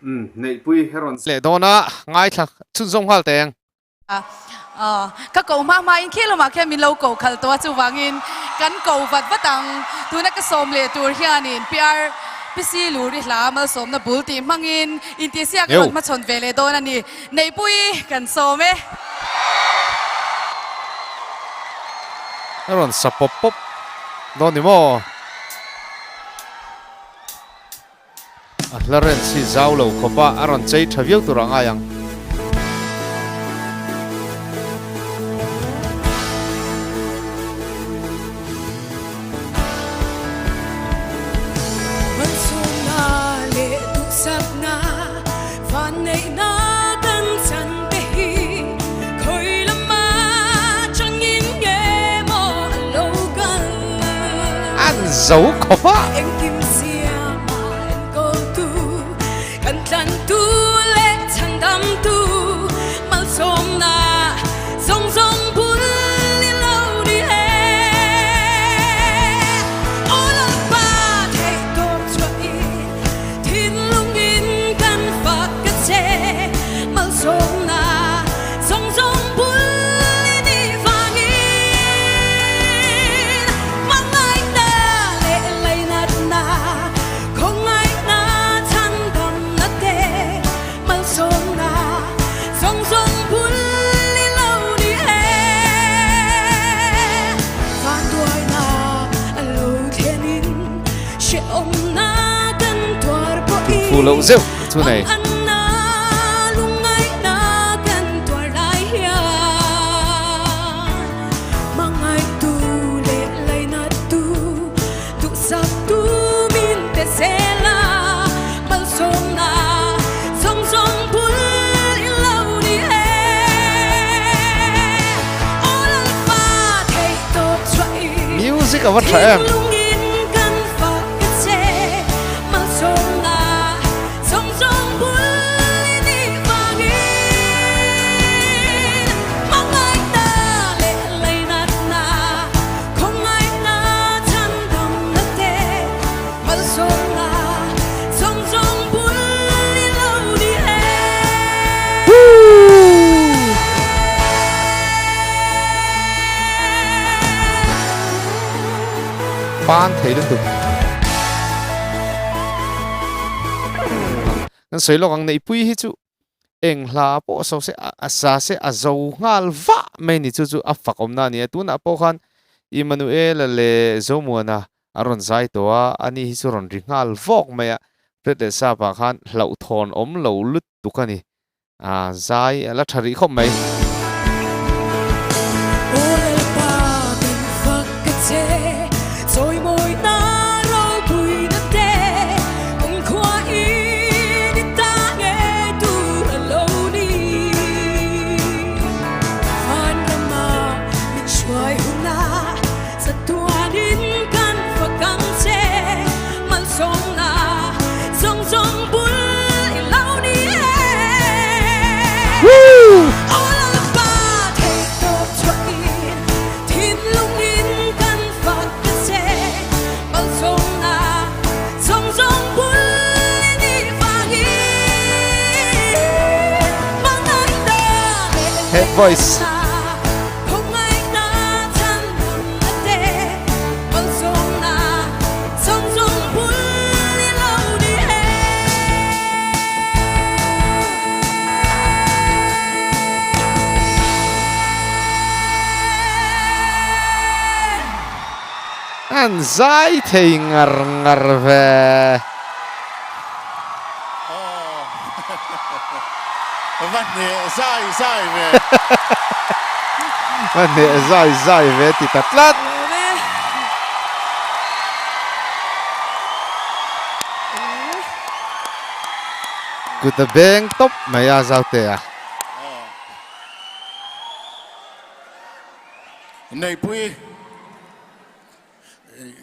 nei pui heron le dona ngai thla chun zong hal teng ka ko ma in khelo ma khe min lo ko khal to chu wangin kan ko vat vatang tu na ka som le tur hianin pr pc lu ri hla mal som na bul ti mangin in ti sia ka ma chon vele don ani nei pui kan som e heron sapop pop doni mo laren si zau lo khopa aron chei thaviau turanga yang dấu khopa lâu rượu chỗ này music ở vật trẻ em ban thấy được tụi nên sấy lo ngang này pui hi chu eng la po so se asa se azau ngal va me ni chu chu afak om na ni tu na po khan Emmanuel le zomuana aron zai to ani hi chu ron ri ngal vok me a rete sa pa khan hlau thon om lo lut tu kani a zai la thari khom mai head voice an zai thei ngar ve vấn đề dài về vấn đề dài về thì tắt lát cứ tập beng top mày à giao tệ à này bui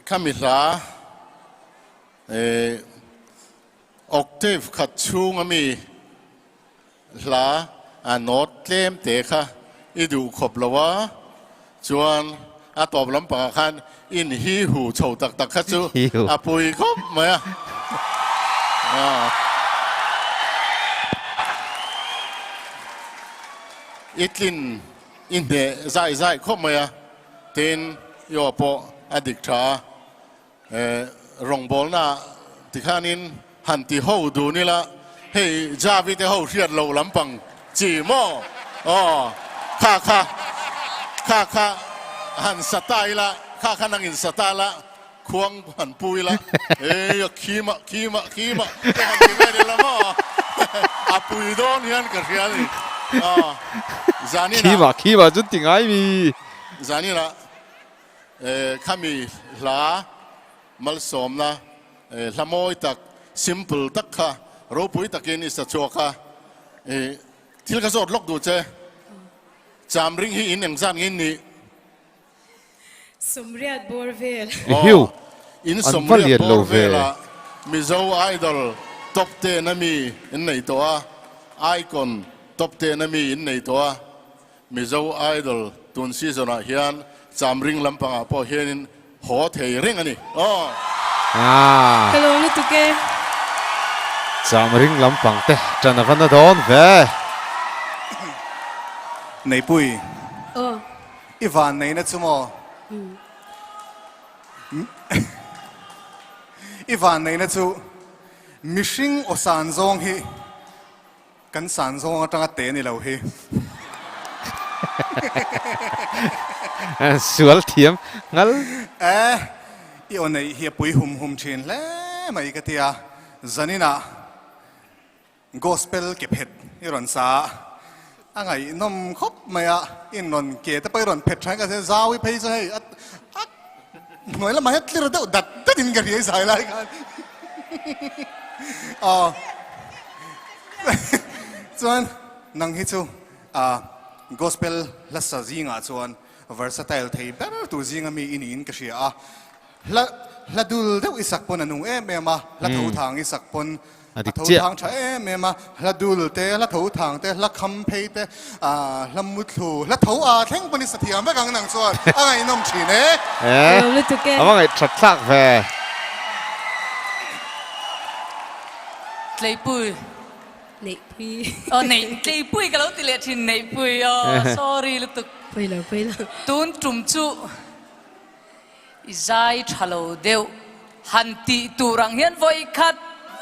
Camila octave khát chung ami là nốt lem tê kha idu khop lawa chuan a top lam pa khan in hi hu chho tak tak kha chu apui khop maya itlin in de zai kho maya ten yo po adik tha rong bol na tikhanin hanti ho du ni la hey javi te ho riat lo lampang chi mo kha han satai la kha nang in satalaควงหันปุยละขี้มะแต่หันไปไม่ได้ละมั้งอาปุยโดนยันกันเรียเลยจานี่นะขี้มาจุดติงไอมีจานี่ละข้ามีหลามัลสมนะละโมยตัก simple ตักค่ะรู้ปุยตักกินอิสระชัวค่ะที่กระโดดล็อกดูเจจามริงฮีอินอย่างจานกินนี่สมเรียดบัวเวลหิวอินสมเรียดบัวเวลมิโซไอดอลท็อปเทนมีอินในตัวไอคอนท็อปเทนมีอินในตัวมิโซไอดอลตุนซีสนะเฮียนจามริงลำพังพอเฮียนหอเทริงอันนี้กะโลนี่ตุเกจามริงลำพังเตะจันทร์วันโดนเวในปุยอีวานในนัดสมออีวานในนัดสูมิชิงอสานซองฮีกันสานซองตั้งแต่นี่เราฮีสวลเทียมงั้นอีอันนี้เฮียปุยหุ่มเชนแล้วไม่กติยาจันนี่นะกอสเปลเก็บเห็ดอีรอนซาไงนมครบไหมอ่ะอินนนเกตไปรอนเผ็ดใช้กันเสียซาวิเพย์ใช่หน่วยละมาเฮ็ดลิระเดดัดดินกันยังใส่ไรกันส่วนนังฮิจูกอสเปลลัสซิงอ่ะส่วน versatile ที่แบบตัวซิงมีอินก็เชียละดูเดี๋ยวอิสักปนนุ่งเม่มาละทูทางอิสักปนละทูทางใช้เม่มาละดูเตะละทูทางเตะละคำเพย์เตะละมุดทูละทูเท่งปนิสเทียมไม่กังนังส่วนอะไรน้องชีเน่เอาว่าไงชัดสักแฟเลยปุยในปุยในเลยปุยก็แล้วติเลทินในปุยsorry ลูกตุกไปแล้วตุนจุ่มจุใจทะเลเดียวหันตีตูรังเฮียนไว้ขัด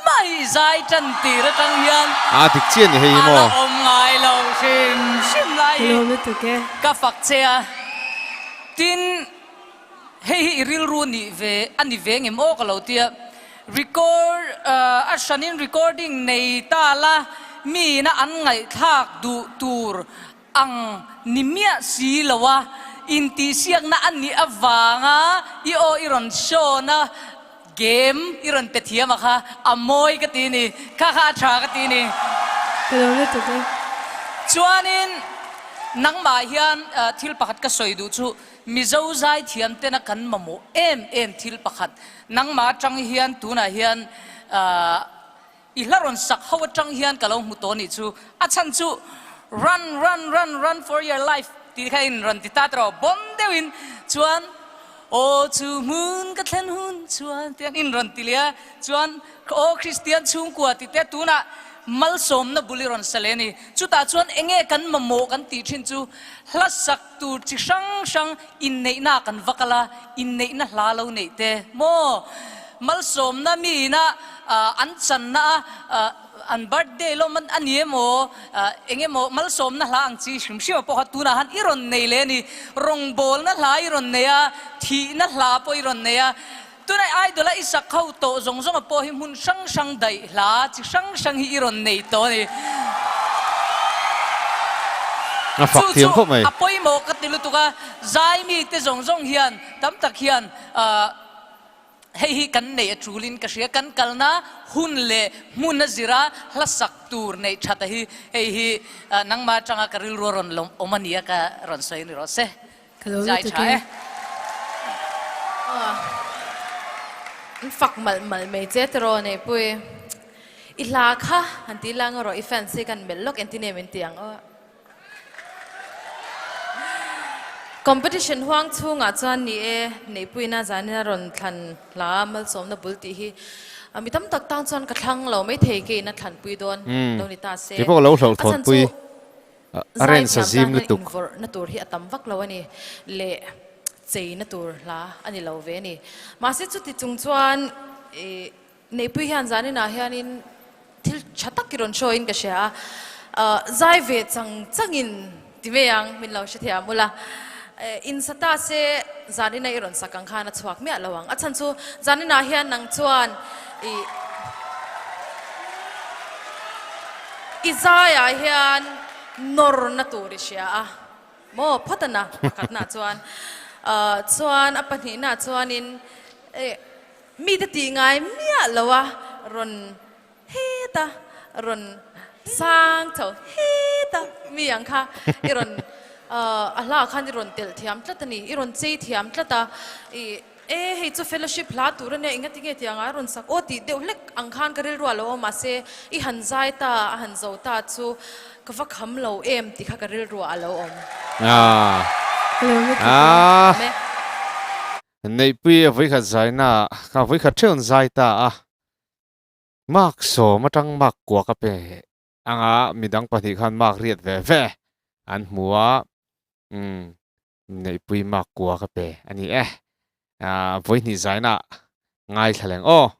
ไม่ใจจันตีระจังเฮียนติเจียนเฮียโมอมไงเราชิมไรก็ฝักเชียตินเฮียริลรูนี่เวอันนี้เวงเอ็มโอก็เราเตีย record ฉันนี่ recording ในตาละมีนะอันไงทักดูตูรอังนิเมียสีละวะอินทีเสียงนะอันนี้อวางอ่ะอีรอนโชนะเกมอีรอนเป็ดเทียมอะค่ะอโมยกตีนี่ข้าชากตีนี่กะโลนี่ตุเกจวนนินนังมาเฮียนทิลปักก็สวยดูชูมิเจ้าใจเทียนเตนักันมาโมทิลปักนังมาจังเฮียนตูน่ะเฮียนอีหลารอนสักเขาจังเฮียนกะลงมุตโตนี่ชูอาชันชู run for your lifeตีใครอินรันติตาตรอบอนเดวินชวนโอชูมุนกัทเลนหุนชวนเตียนอินรันติเลียชวนโอคริสเตียนชุงกัวติเตตูน่ะมัลสมนะบุลีรอนเซเลนีชุตาชวนเองกันมาโมกันตีชินจูลัดสักตูจิช่างอินเนน่ากันวักลาอินเนน่าลาเลวเนเตโมมัลสมนะมีนะอันจันนะอันบัดเดย์ลมันอันนี้โมเองโมมัลสมนะหลังจีชิมชิวพอตูนะฮันอิรอนเนเลนีรงโบลนะหลาอิรอนเนียทีนะหลาปอิรอนเนียตัวนั้นไอ้ตัวละอิสักเขาโตจงพอหิมุนช่างใดหลาจิช่างฮิอิรอนเนตัวนี้ฝักเทียมพวกไหมอปอยโมกัติลุตุกะใจมีแต่จงเฮียนตั้มตักเฮียนให้กันในจูลินกษยกันกัลนะหุ่นเล่มุนจิระลัสักตูร์ในชัดให้นังมาจังกริลรอนลมอมันเนียกะรอนสวยนี่รอเซ่ใจใช่ฝักมัลไม่เจตรอเนี่ยปุยอีลาค่ะอันที่ล่างรออีแฟนซีกันเบลล็อกอันที่เนี่ยเป็นเตียงcompetition ห่วงทุ่งอาจารย์นี่ในปุยน่าจะนี่รอนทันลามัลสมนับบุลตีฮีมีตั้มตักตั้งจนกระทั่งเราไม่เทกินนัดทันปุยโดนโดนิตาเซ่ที่พวกเราถอดปุย aren sa zim le tuk na tur hi atam vak lo ani le chei na tur la ani lo ve ni ma se chu ti chung chuan nei pui hian zani na hianin thil chatak kiron show in ka sha zai ve changin ti ve yang min lo shithia mula in sata se zani na iron sakang khana chuak me alawang achan chu zani na hian nang chuan izaya hian nor na turisya mo patana katna chuan apani na chuanin mi ta ti ngai mia lawa ron heta ron sang tho heta mi yang kha iron ala khan ron tel thiam tlatani iron chei thiam tlata hei chu fellowship la tur ne inga tinge tianga ron sak o ti deuh lek ang khan karil ro lo ma se I han zai ta han zo ta chu ka va kham lo em ti kha karil ro alo om à nei pui với khát giải na cả với khát trơn giải ta mak so mà trăng mak quả cà phê anga midang pati khan mak riết ve an mua nei pui mak quả cà phê ani với ni giải na ngay thằng ô